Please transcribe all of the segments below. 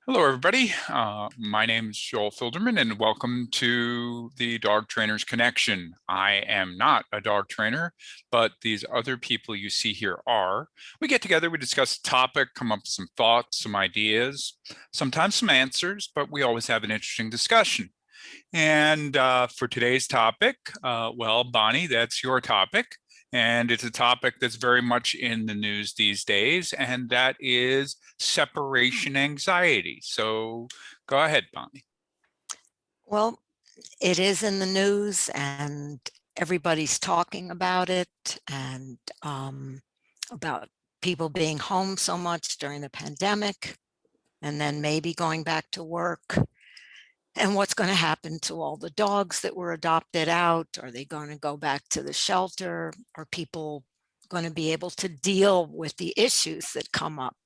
Hello, everybody. My name is Joel Filderman, and welcome to the Dog Trainers Connection. I am not a dog trainer, but these other people you see here are. We get together, we discuss a topic, come up with some thoughts, some ideas, sometimes some answers, but we always have an interesting discussion. And for today's topic, well, Bonnie, that's your topic. And it's a topic that's very much in the news these days, and that is separation anxiety. So go ahead, Bonnie. Well, it is in the news and everybody's talking about it and about people being home so much during the pandemic and then maybe going back to work. And what's going to happen to all the dogs that were adopted out? Are they going to go back to the shelter? Are people going to be able to deal with the issues that come up?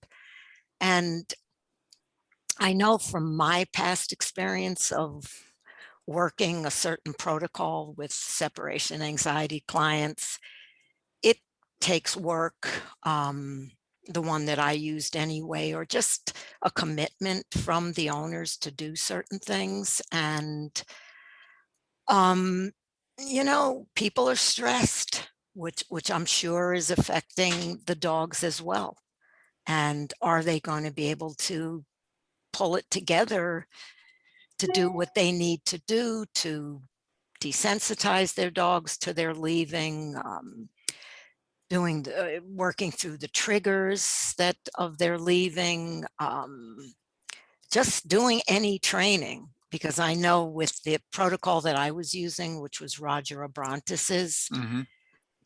And I know from my past experience of working a certain protocol with separation anxiety clients, it takes work, the one that I used anyway, or just a commitment from the owners to do certain things. And, um, people are stressed, which I'm sure is affecting the dogs as well. And are they going to be able to pull it together to do what they need to do to desensitize their dogs to their leaving, working through the triggers that of their leaving, just doing any training. Because I know with the protocol that I was using, which was Roger Abrantes', Mm-hmm.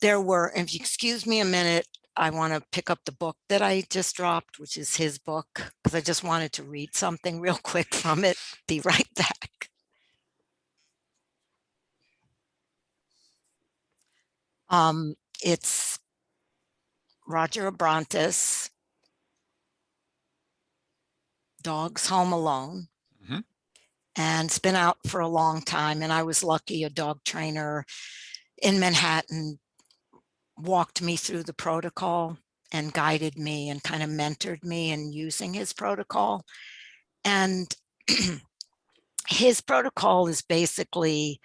there were, if you excuse me a minute, I want to pick up the book that I just dropped, which is his book, because I just wanted to read something real quick from it. Be right back. It's Roger Abrantes, Dogs Home Alone, Mm-hmm. and it's been out for a long time. And I was lucky, a dog trainer in Manhattan walked me through the protocol and guided me and kind of mentored me in using his protocol. And his protocol is basically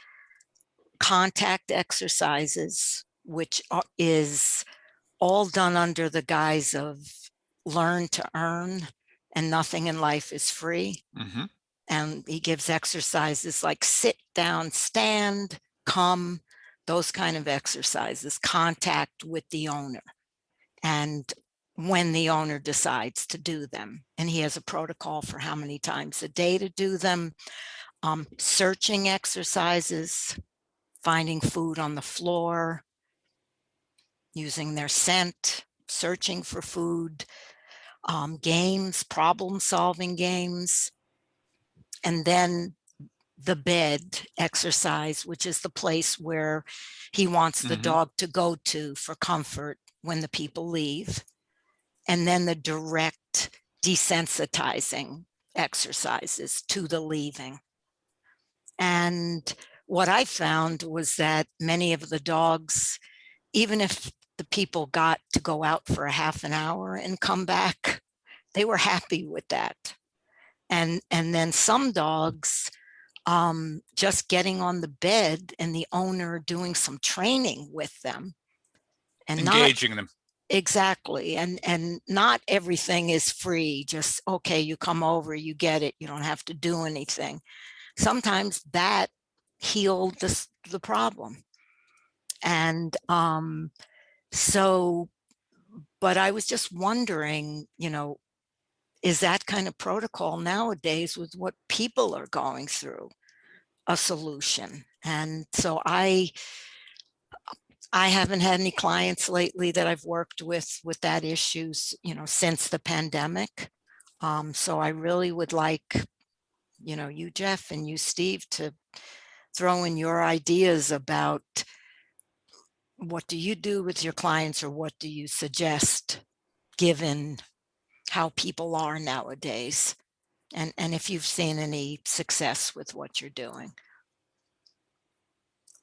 contact exercises, which is all done under the guise of learn to earn, and nothing in life is free. Mm-hmm. And he gives exercises like sit down, stand, come, those kind of exercises, contact with the owner, and when the owner decides to do them. And he has a protocol for how many times a day to do them. Searching exercises, finding food on the floor, using their scent, searching for food, games, problem solving games, and then the bed exercise, which is the place where he wants the Mm-hmm. dog to go to for comfort when the people leave. And then the direct desensitizing exercises to the leaving. And what I found was that many of the dogs, even if the people got to go out for a half an hour and come back, they were happy with that. And then some dogs, just getting on the bed and the owner doing some training with them, and not Engaging them. exactly, and not everything is free. Just okay, you come over, you get it, you don't have to do anything. Sometimes that healed the problem. And so, but I was just wondering, is that kind of protocol nowadays with what people are going through a solution? And so I haven't had any clients lately that I've worked with that issues, since the pandemic. So I really would like, you, Jeff, and you, Steve, to throw in your ideas about what do you do with your clients, or what do you suggest given how people are nowadays, and if you've seen any success with what you're doing,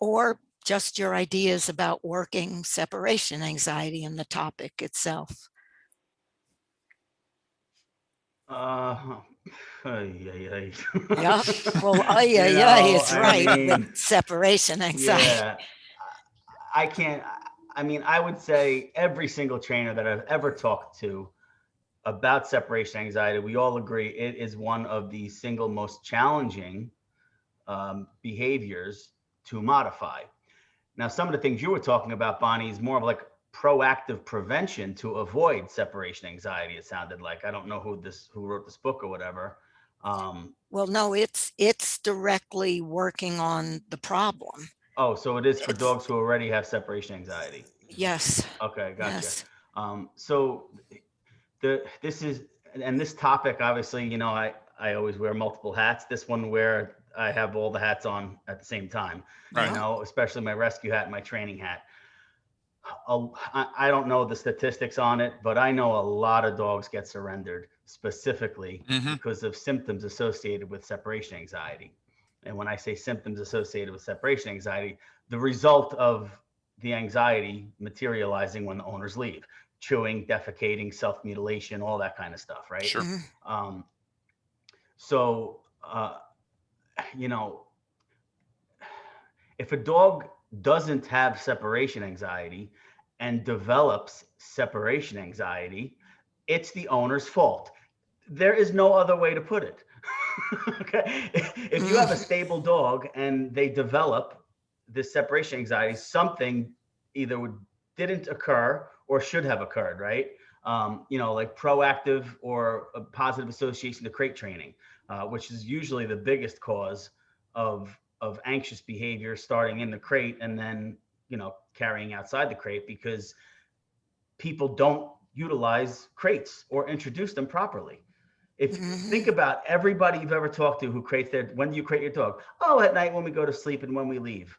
or just your ideas about working separation anxiety and the topic itself. Uh, Ay, ay, Yeah. ay. Well, oh, yeah, You yeah, know, it's I right with mean, separation anxiety. yeah, I can't. I mean, I would say every single trainer that I've ever talked to about separation anxiety, we all agree it is one of the single most challenging behaviors to modify. Now, some of the things you were talking about, Bonnie, is more of like proactive prevention to avoid separation anxiety. It sounded like, I don't know who wrote this book or whatever. Um, Well, no, it's directly working on the problem. oh, so it is for It's dogs who already have separation anxiety. yes, Okay, gotcha. yes. So this is, and this topic, obviously, I always wear multiple hats. This one where I have all the hats on at the same time, Right. Yeah. especially my rescue hat and my training hat. I don't know the statistics on it, but I know a lot of dogs get surrendered specifically Hmm. because of symptoms associated with separation anxiety. And when I say symptoms associated with separation anxiety, the result of the anxiety materializing when the owners leave, chewing, defecating, self mutilation, all that kind of stuff, right? Sure. Mhm. Um, so, you know, if a dog doesn't have separation anxiety and develops separation anxiety, it's the owner's fault. There is no other way to put it. Okay. If you have a Mhm. stable dog and they develop this separation anxiety, something either didn't occur or should have occurred, right? Like proactive or a positive association to crate training, which is usually the biggest cause of anxious behavior starting in the crate and then carrying outside the crate because people don't utilize crates or introduce them properly. If think Mhm. about everybody you've ever talked to who crates their, when do you crate your dog? Oh, at night when we go to sleep and when we leave.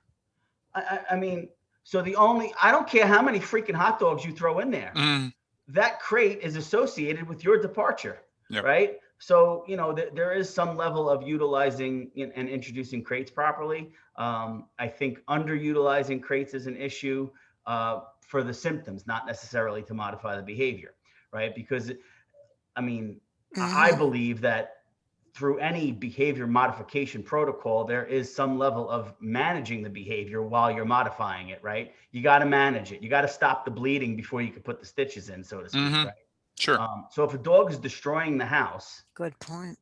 I mean, so I don't care how many freaking hot dogs you throw in there, Mm. that crate is associated with your departure, Yep. right? So, there is some level of utilizing and introducing crates properly. I think underutilizing crates is an issue for the symptoms, not necessarily to modify the behavior, right? Because, I mean, I Mhm. believe that through any behavior modification protocol, there is some level of managing the behavior while you're modifying it, right? You got to manage it. You got to stop the bleeding before you can put the stitches in, so to speak, Hmm. right? Sure. So if a dog is destroying the house, Good point.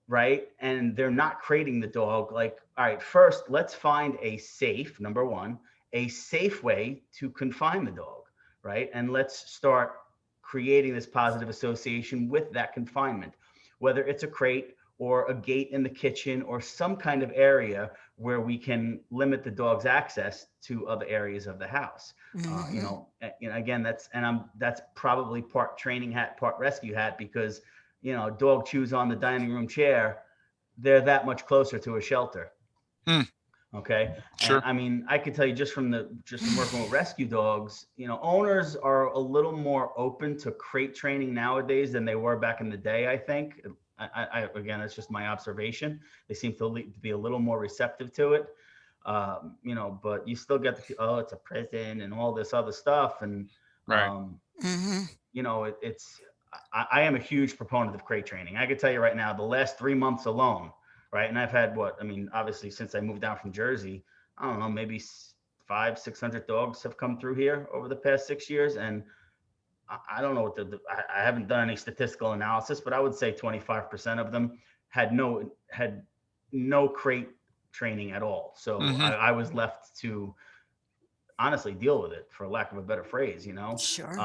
right, and they're not crating the dog, like, all right, first, let's find a safe, number one, a safe way to confine the dog, right? And let's start creating this positive association with that confinement, whether it's a crate or a gate in the kitchen or some kind of area where we can limit the dog's access to other areas of the house. Mhm. Again, that's probably part training hat, part rescue hat, because dog chews on the dining room chair, they're that much closer to a shelter. Mm. Okay. And Sure. I mean, I could tell you just from working with rescue dogs, owners are a little more open to crate training nowadays than they were back in the day, I think. Again, that's just my observation. They seem to be a little more receptive to it. But you still get oh, it's a prison and all this other stuff. And, Right. Mhm. it's, I am a huge proponent of crate training. I can tell you right now, the last 3 months alone, right? And I've had obviously since I moved down from Jersey, I don't know, maybe 600 dogs have come through here over the past 6 years. And I don't know what I haven't done any statistical analysis, but I would say 25% of them had no crate training at all. So Hmm. I was left to honestly deal with it, for lack of a better phrase. Sure.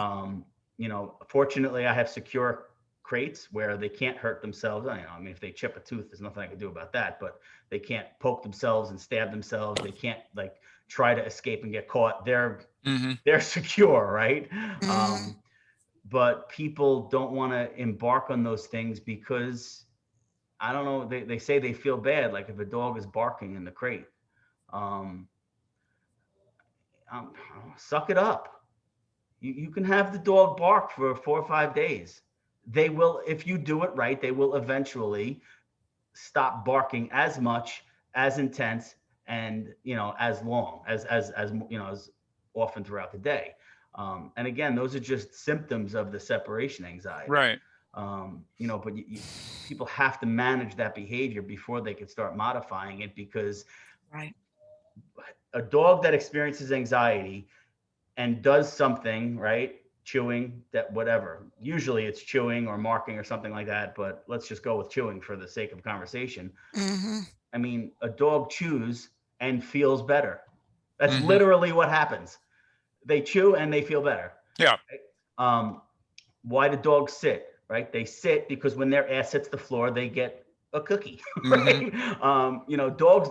Fortunately, I have secure crates where they can't hurt themselves. I mean, if they chip a tooth, there's nothing I can do about that, but they can't poke themselves and stab themselves. They can't like try to escape and get caught. They're Hmm. they're secure, right? Mhm. But people don't want to embark on those things because I don't know, they say they feel bad, like if a dog is barking in the crate. um, um, Suck it up. You can have the dog bark for 4 or 5 days. They will, if you do it right, they will eventually stop barking as much, as intense, and as long as often throughout the day. And again, those are just symptoms of the separation anxiety. Right. But people have to manage that behavior before they can start modifying it, because Right. a dog that experiences anxiety and does something, right? Chewing, that whatever. Usually it's chewing or marking or something like that, but let's just go with chewing for the sake of conversation. Hmm. I mean, a dog chews and feels better. That's Hmm. literally what happens. They chew and they feel better. Yeah. Right? Why do dogs sit? Right? They sit because when their ass hits the floor, they get a cookie. Hmm. Right? Dogs,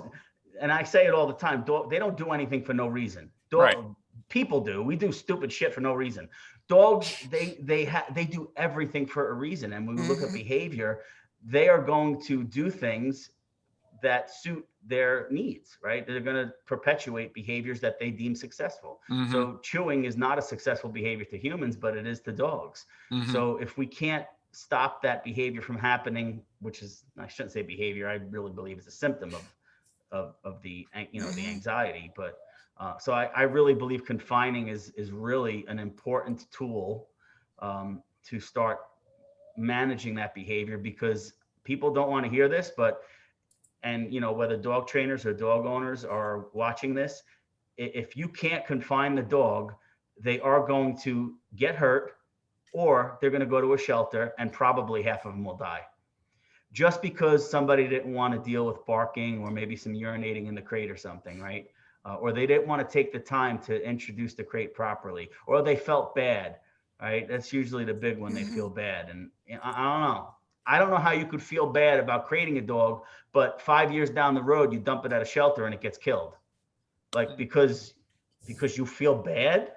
and I say it all the time. They don't do anything for no reason. Right. People do. We do stupid shit for no reason. Dogs, they do everything for a reason. And when we look at Hmm. behavior, they are going to do things that suit their needs, right? They're going to perpetuate behaviors that they deem successful. Hmm. So chewing is not a successful behavior to humans, but it is to dogs. Hmm. So if we can't stop that behavior from happening, which is, I shouldn't say behavior, I really believe it's a symptom of the, the Hmm. anxiety. But so I really believe confining is really an important tool to start managing that behavior, because people don't want to hear this, but and whether dog trainers or dog owners are watching this, if you can't confine the dog, they are going to get hurt, or they're going to go to a shelter and probably half of them will die, just because somebody didn't want to deal with barking or maybe some urinating in the crate or something, right? Or they didn't want to take the time to introduce the crate properly, or they felt bad, right? That's usually the big one. They Hmm. feel bad. And I don't know. I don't know how you could feel bad about creating a dog, but 5 years down the road, you dump it at a shelter and it gets killed. Like, because you feel bad.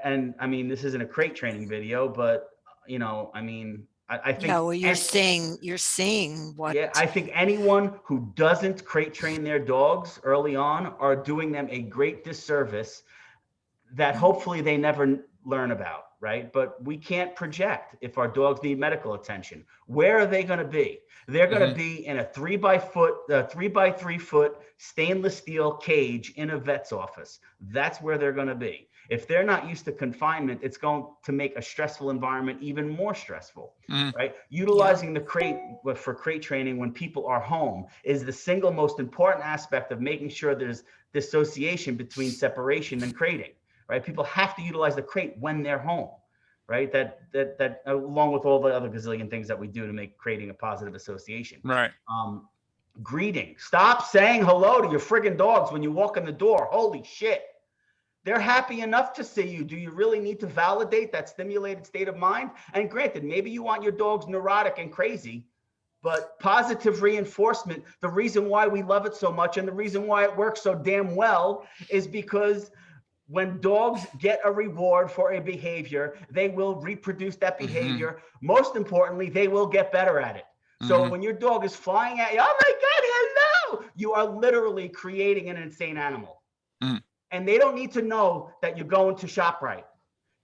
And I mean, this isn't a crate training video, but I mean, I Yeah, think, well, and you're seeing what. yeah, I think anyone who doesn't crate train their dogs early on are doing them a great disservice that hopefully they never learn about, right? But we can't project if our dogs need medical attention. Where are they going to be? They're going Hmm. to be in a 3 by 3 foot stainless steel cage in a vet's office. That's where they're going to be. If they're not used to confinement, it's going to make a stressful environment even more stressful, Hmm. right? Yeah. Utilizing the crate for crate training when people are home is the single most important aspect of making sure there's dissociation between separation and crating, right? People have to utilize the crate when they're home, right? That along with all the other gazillion things that we do to make creating a positive association. Right. Um, Greeting. Stop saying hello to your friggin' dogs when you walk in the door. Holy shit. They're happy enough to see you. Do you really need to validate that stimulated state of mind? And granted, maybe you want your dogs neurotic and crazy, but positive reinforcement, the reason why we love it so much and the reason why it works so damn well is because when dogs get a reward for a behavior, they will reproduce that Hmm. behavior. Most importantly, they will get better at it. So Hmm. when your dog is flying at you, oh my God, hello, you are literally creating an insane animal. Hmm. And they don't need to know that you're going to ShopRite.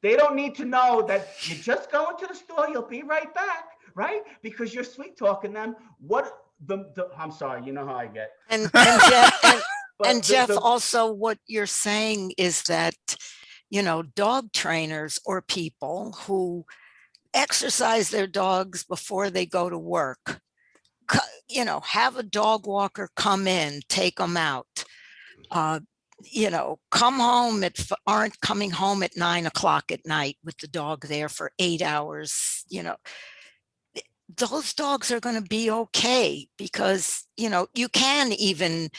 They don't need to know that you're just going to the store, you'll be right back, right? Because you're sweet talking them. What the I'm sorry, you know how I get. And Jeff, and But Jeff, the also what you're saying is that, dog trainers or people who exercise their dogs before they go to work, have a dog walker come in, take them out, uh, come home aren't coming home at 9 o'clock at night with the dog there for 8 hours. Those dogs are going to be okay, because you can even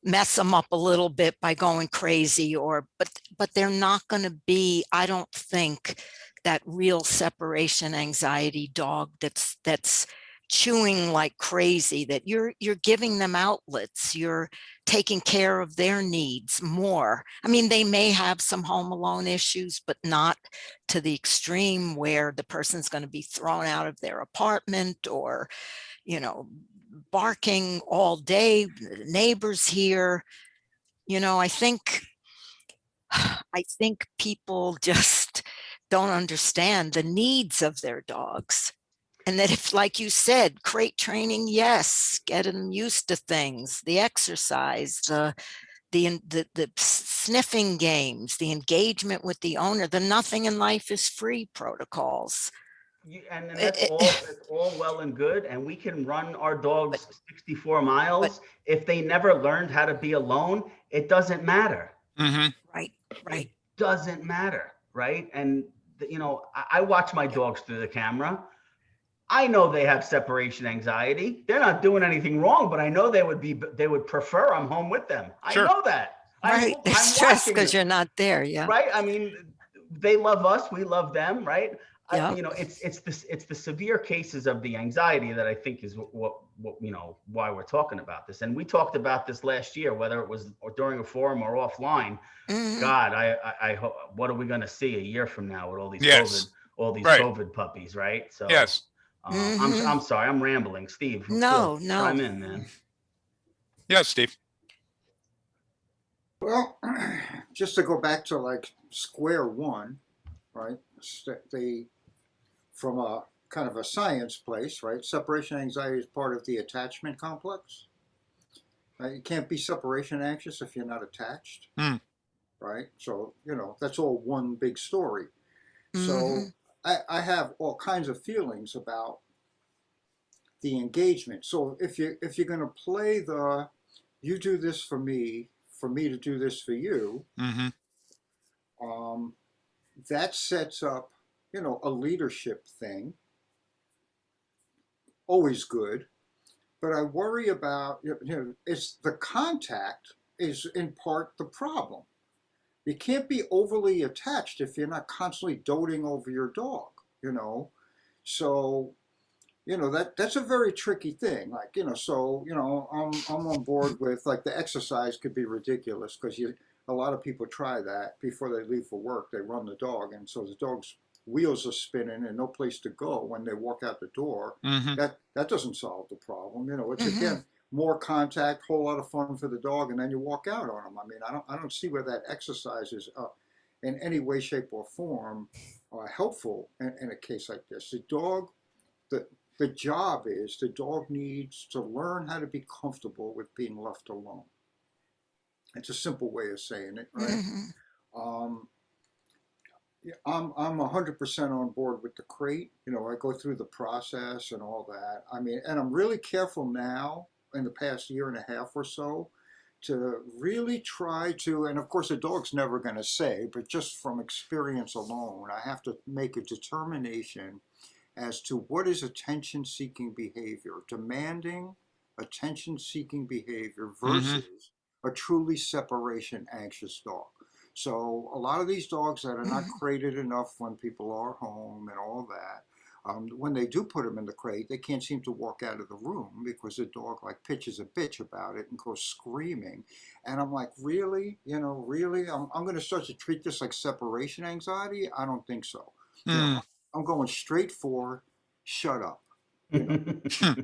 mess them up a little bit by going crazy, but they're not going to be, I don't think, that real separation anxiety dog that's chewing like crazy. That you're giving them outlets, you're taking care of their needs more. I mean, they may have some home alone issues, but not to the extreme where the person's going to be thrown out of their apartment, or you know barking all day, neighbors here. I think people just don't understand the needs of their dogs. And that, if, like you said, crate training, yes, get them used to things, the exercise, the sniffing games, the engagement with the owner, the nothing in life is free protocols. And It, that's it, all well and good. And we can run our but, dogs 64 but, miles. If they never learned how to be alone, it doesn't matter. Hmm. right, It right. doesn't matter, right? And I watch my Yep. dogs through the camera. I know they have separation anxiety. They're not doing anything wrong, but I know they would prefer I'm home with them. I Sure. know that. Right. They're I'm stressed watching because them, you're not there. Yeah. right? I mean, they love us, we love them, right? Yep. It's the severe cases of the anxiety that I think is what why we're talking about this. And we talked about this last year, whether it was during a forum or offline. Hmm. God, I hope, what are we going to see a year from now with Yes. all these Right. COVID puppies, right? So, Yes. Hmm. I'm sorry, I'm rambling. Steve, No, chime no. in, man. Yes, Steve. Well, just to go back to like square one, right? They, from a kind of a science place, right? Separation anxiety is part of the attachment complex. Right? You can't be separation anxious if you're not attached, Mm. right? So, that's all one big story. So Hmm. I have all kinds of feelings about the engagement. So if you're going to play the you do this for me to do this for you, Hmm. um, that sets up, a leadership thing. Always good, but I worry about, it's the contact is in part the problem. You can't be overly attached if you're not constantly doting over your dog, you know. So that's a very tricky thing. Like, so I'm on board with, like, the exercise could be ridiculous because you a lot of people try that before they leave for work. They run the dog, and so the dog's wheels are spinning and no place to go when they walk out the door. Hmm. That doesn't solve the problem. It's, Hmm. again, more contact, whole lot of fun for the dog, and then you walk out on them. I mean, I don't see where that exercise is in any way, shape, or form helpful in a case like this. The the job is the dog needs to learn how to be comfortable with being left alone. It's a simple way of saying it, right? Hmm. Um, yeah, I'm 100% on board with the crate. I go through the process and all that. I mean, and I'm really careful now in the past year and a half or so to really try to, and of course the dog's never going to say, but just from experience alone, I have to make a determination as to what is attention seeking behavior, demanding attention seeking behavior Hmm. versus a truly separation anxious dog. So, a lot of these dogs that are not Hmm. crated enough when people are home and all that, when they do put them in the crate, they can't seem to walk out of the room because the dog like pitches a bitch about it and goes screaming. And I'm like, really? Really? I'm going to start to treat this like separation anxiety? I don't think so. You know, Mm. I'm going straight for shut up. You know,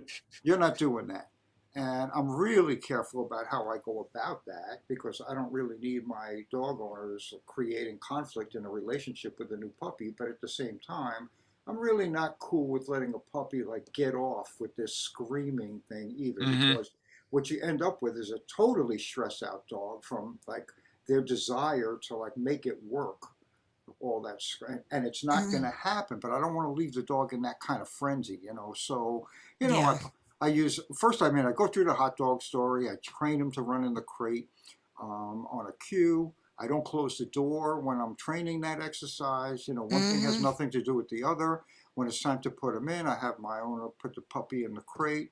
you're not doing that. And I'm really careful about how I go about that because I don't really need my dog owners creating conflict in a relationship with a new puppy. But at the same time, I'm really not cool with letting a puppy like get off with this screaming thing either, Hmm. because what you end up with is a totally stressed out dog from like their desire to like make it work, all that, and it's not going Hmm. to happen. But I don't want to leave the dog in that kind of frenzy, so Yeah. I use first, I go through the hot dog story. I train him to run in the crate on a cue. I don't close the door when I'm training that exercise. One thing has Hmm. nothing to do with the other. When it's time to put him in, I have my owner put the puppy in the crate.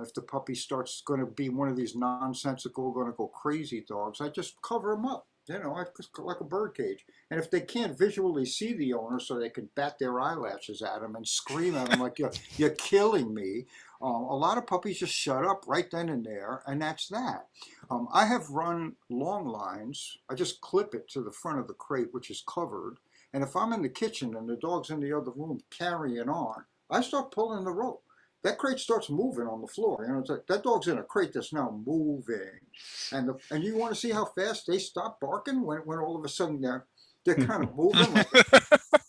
If the puppy starts going to be one of these nonsensical, going to go crazy dogs, I just cover him up, like a bird cage. And if they can't visually see the owner, so they can bat their eyelashes at him and scream at him like you're killing me, a lot of puppies just shut up right then and there, and that's that. I have run long lines. I just clip it to the front of the crate, which is covered. And if I'm in the kitchen and the dog's in the other room carrying on, I start pulling the rope. That crate starts moving on the floor. It's like that dog's in a crate that's now moving, and you want to see how fast they stop barking when all of a sudden they're kind of moving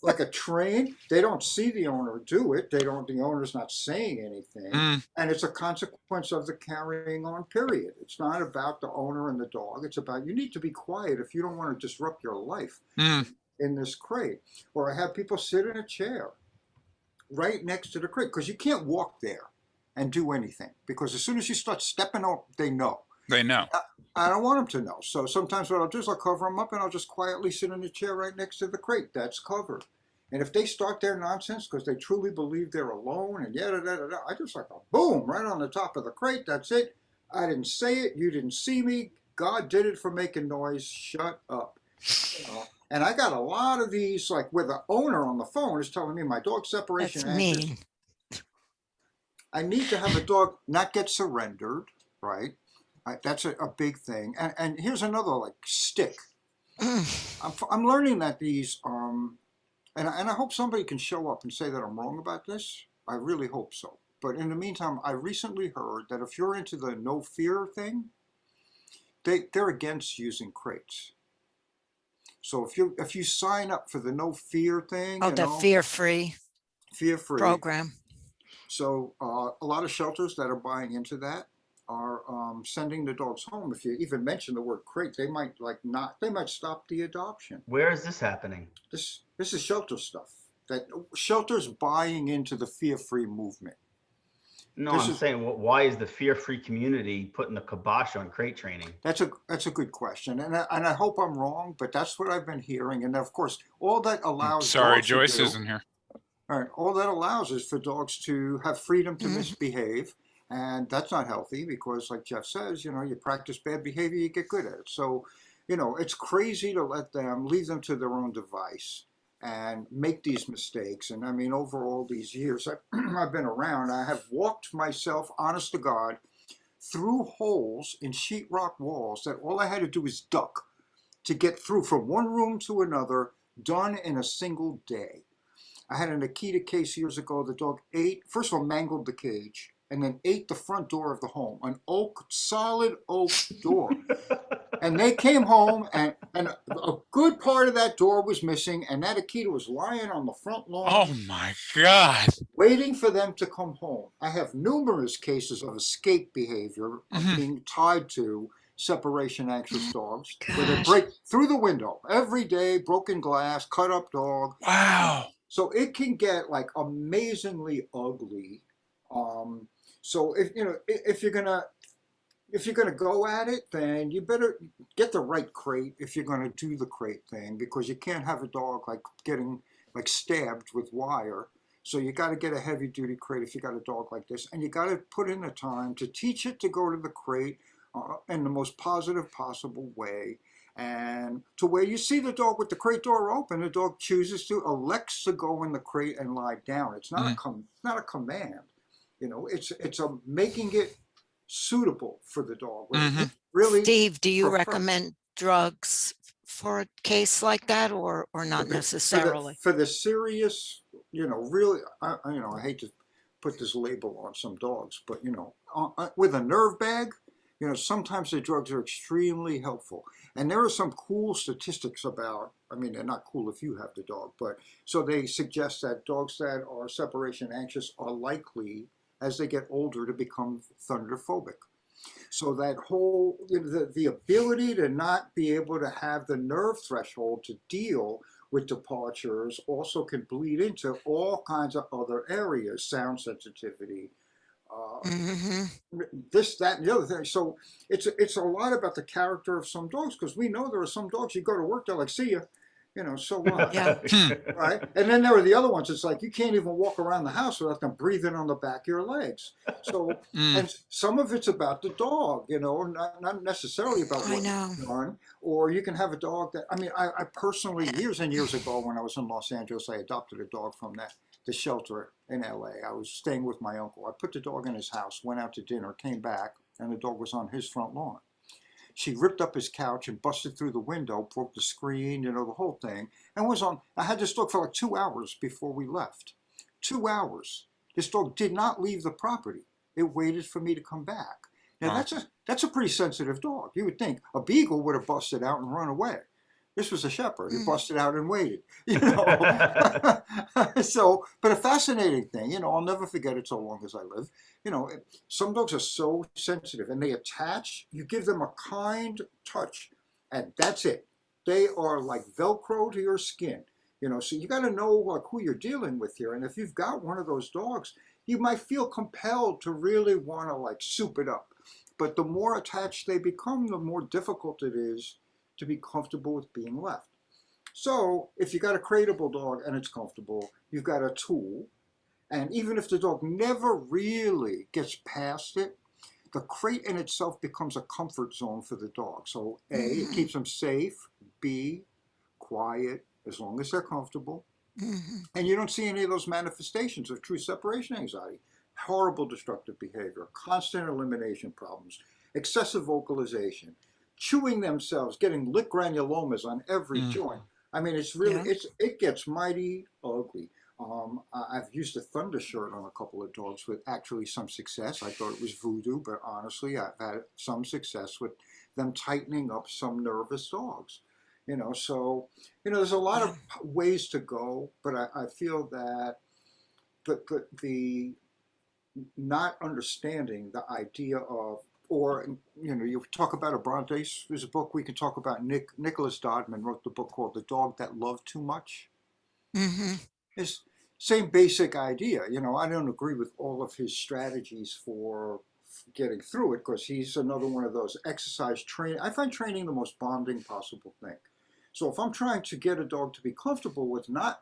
like a train. They don't see the owner do it. They don't. The owner's not saying anything, Mm. and it's a consequence of the carrying on. Period. It's not about the owner and the dog. It's about you need to be quiet if you don't want to disrupt your life Mm. in this crate. Or I have people sit in a chair right next to the crate, because you can't walk there and do anything, because as soon as you start stepping up, they know. They know. I don't want them to know. So sometimes what I'll do is I'll cover them up and I'll just quietly sit in the chair right next to the crate. That's covered. And if they start their nonsense because they truly believe they're alone and yada, yada, yada, I just like a boom right on the top of the crate. That's it. I didn't say it. You didn't see me. God did it for making noise. Shut up. You know? And I got a lot of these, like where the owner on the phone is telling me my dog's separation That's anxious. mean. I need to have a dog not get surrendered, right? That's a big thing. And here's another like stick. I'm learning that these, and I hope somebody can show up and say that I'm wrong about this. I really hope so. But in the meantime, I recently heard that if you're into the no fear thing, they're against using crates. So if you sign up for the no fear thing, Oh, the fear-free program. So a lot of shelters that are buying into that are sending the dogs home. If you even mention the word crate, they might they might stop the adoption. Where is this happening? This is shelter stuff. That shelters buying into the fear-free movement. No, I'm saying, why is the fear-free community putting the kibosh on crate training? That's a good question, and I hope I'm wrong, but that's what I've been hearing. And of course, all that allows. Sorry, Joyce isn't here. All right, all that allows is for dogs to have freedom to misbehave, and that's not healthy because, like Jeff says, you practice bad behavior, you get good at it. So, it's crazy to let them leave them to their own device and make these mistakes. And I mean, over all these years I've been around, I have walked myself, honest to God, through holes in sheetrock walls that all I had to do was duck to get through from one room to another, done in a single day. I had an Akita case years ago. The dog first of all, mangled the cage, and then ate the front door of the home, an solid oak door. And they came home, and a good part of that door was missing, and that Akita was lying on the front lawn. Oh my God. Waiting for them to come home. I have numerous cases of escape behavior being tied to separation anxious dogs, where they break through the window every day, broken glass, cut up dog. Wow. So it can get like amazingly ugly. So if you're gonna go at it, then you better get the right crate if you're gonna do the crate thing, because you can't have a dog like getting like stabbed with wire. So you got to get a heavy duty crate if you got a dog like this, and you got to put in the time to teach it to go to the crate in the most positive possible way. And to where you see the dog with the crate door open, the dog elects to go in the crate and lie down. It's not not a command, it's a making it suitable for the dog. Really, Steve, do you recommend drugs for a case like that, or not necessarily? For the serious, really, I hate to put this label on some dogs, but with a nerve bag, sometimes the drugs are extremely helpful. And there are some cool statistics about, they're not cool if you have the dog, but so they suggest that dogs that are separation anxious are likely, as they get older, to become thunderphobic. So that whole, the ability to not be able to have the nerve threshold to deal with departures also can bleed into all kinds of other areas, sound sensitivity, this, that, and the other thing. So it's a lot about the character of some dogs, because we know there are some dogs, you go to work, they're like, see ya, so what? Yeah. Right? And then there are the other ones, it's like you can't even walk around the house without them breathing on the back of your legs. So, and some of it's about the dog, not necessarily about what you've done. Or you can have a dog that, I personally, years and years ago when I was in Los Angeles, I adopted a dog from the shelter in LA. I was staying with my uncle. I put the dog in his house, went out to dinner, came back, and the dog was on his front lawn. She ripped up his couch and busted through the window, broke the screen, the whole thing, and was on. I had this dog for like 2 hours before we left. 2 hours. This dog did not leave the property. It waited for me to come back. Now that's a pretty sensitive dog. You would think a beagle would have busted out and run away. This was a shepherd. He busted out and waited. So, but a fascinating thing, I'll never forget it so long as I live. Some dogs are so sensitive and they attach. You give them a kind touch, and that's it. They are like Velcro to your skin. So you got to know like who you're dealing with here. And if you've got one of those dogs, you might feel compelled to really want to like soup it up. But the more attached they become, the more difficult it is to be comfortable with being left. So if you got a crateable dog and it's comfortable, you've got a tool. And even if the dog never really gets past it, the crate in itself becomes a comfort zone for the dog. So A, it keeps them safe. B, quiet, as long as they're comfortable. And you don't see any of those manifestations of true separation anxiety. Horrible destructive behavior, constant elimination problems, excessive vocalization, chewing themselves, getting lip granulomas on every joint. I mean, it's really, it gets mighty ugly. I've used a thunder shirt on a couple of dogs with actually some success. I thought it was voodoo, but honestly, I've had some success with them tightening up some nervous dogs. So, there's a lot of ways to go, but I feel that the not understanding the idea of, or, you talk about Abrantes, there's a book we can talk about. Nicholas Dodman wrote the book called The Dog That Loved Too Much. It's same basic idea. I don't agree with all of his strategies for getting through it, because he's another one of those exercise training. I find training the most bonding possible thing. So if I'm trying to get a dog to be comfortable with not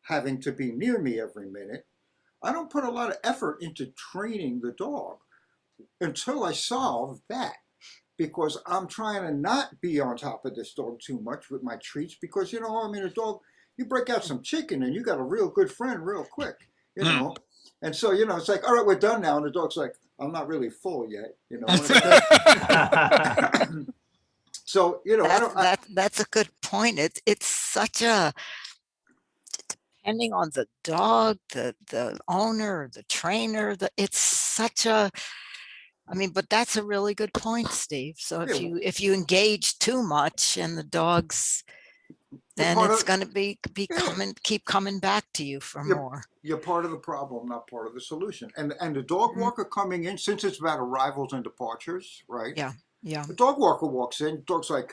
having to be near me every minute, I don't put a lot of effort into training the dog until I solve that, because I'm trying to not be on top of this dog too much with my treats, because, a dog, you break out some chicken and you got a real good friend real quick, And so, it's like, all right, we're done now. And the dog's like, I'm not really full yet, So, that's a good point. It's such a, depending on the dog, the owner, the trainer, it's such a, but that's a really good point, Steve. So if you engage too much and the dogs, then it's going to keep coming back to you for more. You're part of the problem, not part of the solution. And the dog walker coming in, since it's about arrivals and departures, right? Yeah. The dog walker walks in, dog's like,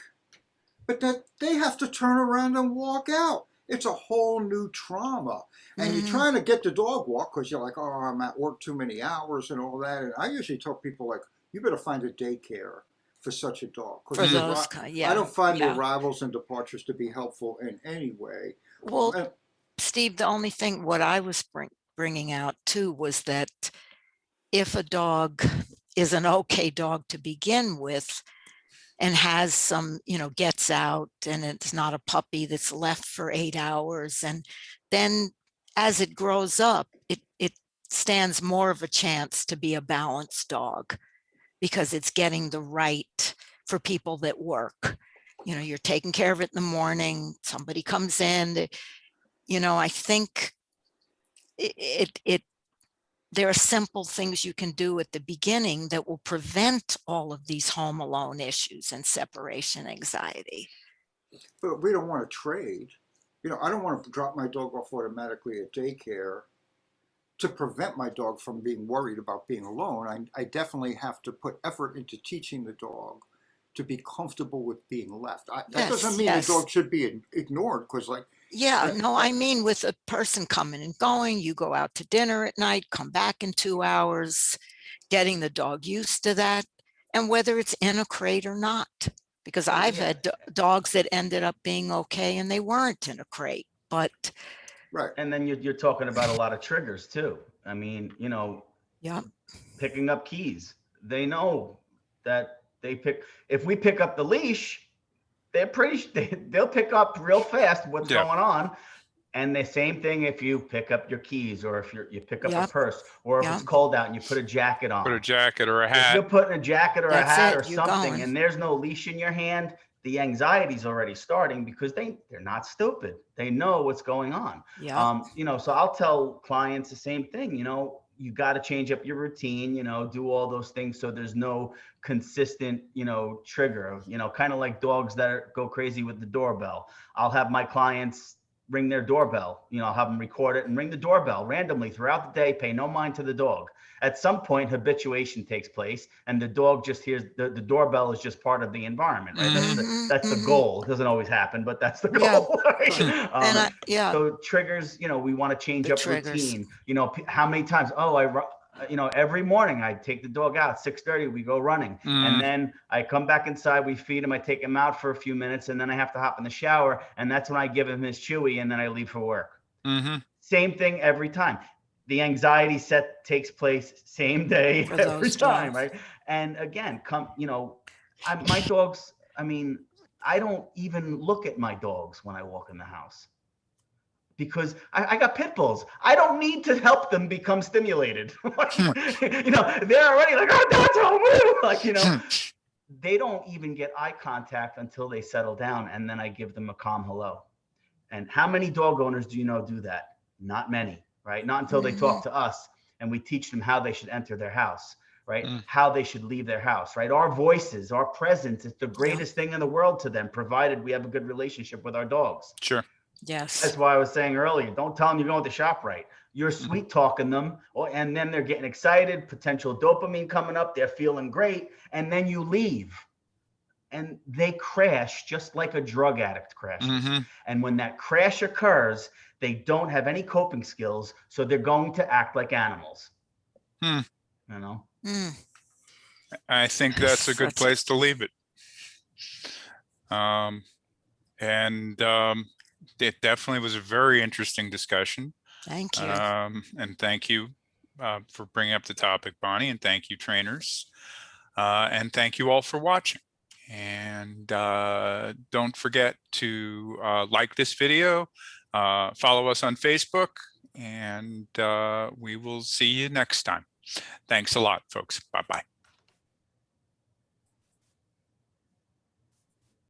but that they have to turn around and walk out. It's a whole new trauma. And you're trying to get the dog walk because you're like, oh, I'm at work too many hours and all that. And I usually tell people, like, you better find a daycare for such a dog. For those I don't find the arrivals and departures to be helpful in any way. Well, Steve, the only thing, what I was bringing out too was that if a dog is an okay dog to begin with, and has some, gets out, and it's not a puppy that's left for 8 hours. And then as it grows up, it stands more of a chance to be a balanced dog, because it's getting the right for people that work. You're taking care of it in the morning, somebody comes in, I think there are simple things you can do at the beginning that will prevent all of these home alone issues and separation anxiety. But we don't want to trade. I don't want to drop my dog off automatically at daycare to prevent my dog from being worried about being alone. I definitely have to put effort into teaching the dog to be comfortable with being left. That doesn't mean the dog should be ignored, because I mean with a person coming and going, you go out to dinner at night, come back in 2 hours, getting the dog used to that, and whether it's in a crate or not. Because I've had dogs that ended up being okay and they weren't in a crate, but. Right. And then you're talking about a lot of triggers too. Picking up keys. They know that if we pick up the leash, they'll pick up real fast what's going on. And the same thing if you pick up your keys, or if you pick up a purse, or if it's cold out and you put a jacket on. Put a jacket or a hat. If you're putting a jacket or a hat or something, going. and there's no leash in your hand, the anxiety's already starting, because they're not stupid. They know what's going on. So I'll tell clients the same thing. You got to change up your routine, do all those things so there's no consistent, trigger, kind of like dogs that go crazy with the doorbell. I'll have my clients ring their doorbell. You know, I'll have them record it and ring the doorbell randomly throughout the day, pay no mind to the dog. At some point, habituation takes place, and the dog just hears the doorbell is just part of the environment, right? That's the goal. It doesn't always happen, but that's the goal. Yeah. Right? Yeah. So triggers, you know, we want to change The up triggers. routine. You know, how many times? You know, every morning I take the dog out, 6:30, we go running. And then I come back inside, we feed him, I take him out for a few minutes, and then I have to hop in the shower. And that's when I give him his chewy, and then I leave for work. Same thing every time. The anxiety set takes place same day, For every those time, dogs. right? And again, you know, my dogs, I mean, I don't even look at my dogs when I walk in the house, because I got pit bulls. I don't need to help them become stimulated. You know, they're already like, oh, that's all woo. Like, you know, they don't even get eye contact until they settle down, and then I give them a calm hello. And how many dog owners do you know do that? Not many, right? Not until they talk to us and we teach them how they should enter their house, right? How they should leave their house, right? Our voices, our presence is the greatest thing in the world to them, provided we have a good relationship with our dogs. Sure. Yes. That's why I was saying earlier, don't tell them you're going to shop right. You're sweet talking them, and then they're getting excited, potential dopamine coming up, they're feeling great, and then you leave. And they crash just like a drug addict crashes. And when that crash occurs, they don't have any coping skills, so they're going to act like animals. You know? I think that's a good place to leave it. It definitely was a very interesting discussion. Thank you. And thank you for bringing up the topic, Bonnie, and thank you, trainers. And thank you all for watching. And don't forget to like this video, follow us on Facebook, and we will see you next time. Thanks a lot, folks. Bye-bye.